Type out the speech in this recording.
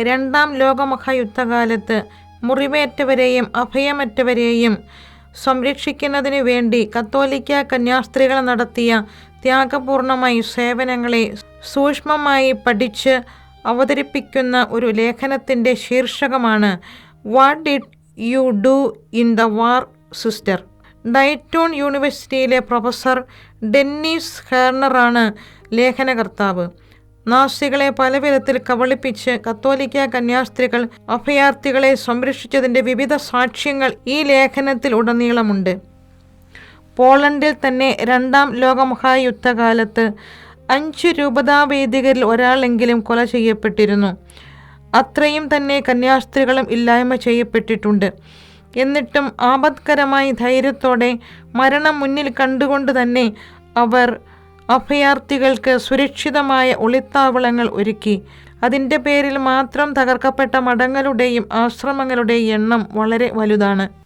രണ്ടാം ലോകമഹായുദ്ധകാലത്ത് മുറിവേറ്റവരെയും അഭയമറ്റവരെയും സംരക്ഷിക്കുന്നതിനു വേണ്ടി കത്തോലിക്ക കന്യാസ്ത്രീകൾ നടത്തിയ ത്യാഗപൂർണമായ സേവനങ്ങളെ സൂക്ഷ്മമായി പഠിച്ച് അവതരിപ്പിക്കുന്ന ഒരു ലേഖനത്തിൻ്റെ ശീർഷകമാണ് what did you do in the war sister. Dayton യൂണിവേഴ്സിറ്റിയിലെ പ്രൊഫസർ ഡെന്നിസ് ഹേർണറാണ് ലേഖനകർത്താവ്. നാസികളെ പലവിധത്തിൽ കബളിപ്പിച്ച് കത്തോലിക്ക കന്യാസ്ത്രീകൾ അഭയാർത്ഥികളെ സംരക്ഷിച്ചതിൻ്റെ വിവിധ സാക്ഷ്യങ്ങൾ ഈ ലേഖനത്തിൽ ഉടനീളമുണ്ട്. പോളണ്ടിൽ തന്നെ രണ്ടാം ലോകമഹായുദ്ധകാലത്ത് 5 രൂപതാവൈദികരിൽ ഒരാളെങ്കിലും കൊല ചെയ്യപ്പെട്ടിരുന്നു. അത്രയും തന്നെ കന്യാസ്ത്രീകളും ഇല്ലായ്മ ചെയ്യപ്പെട്ടിട്ടുണ്ട്. എന്നിട്ടും ആപത്കരമായി ധൈര്യത്തോടെ മരണം മുന്നിൽ കണ്ടുകൊണ്ട് തന്നെ അവർ അഭയാർത്ഥികൾക്ക് സുരക്ഷിതമായ ഒളിത്താവളങ്ങൾ ഒരുക്കി. അതിൻ്റെ പേരിൽ മാത്രം തകർക്കപ്പെട്ട മഠങ്ങളുടെയും ആശ്രമങ്ങളുടെയും എണ്ണം വളരെ വലുതാണ്.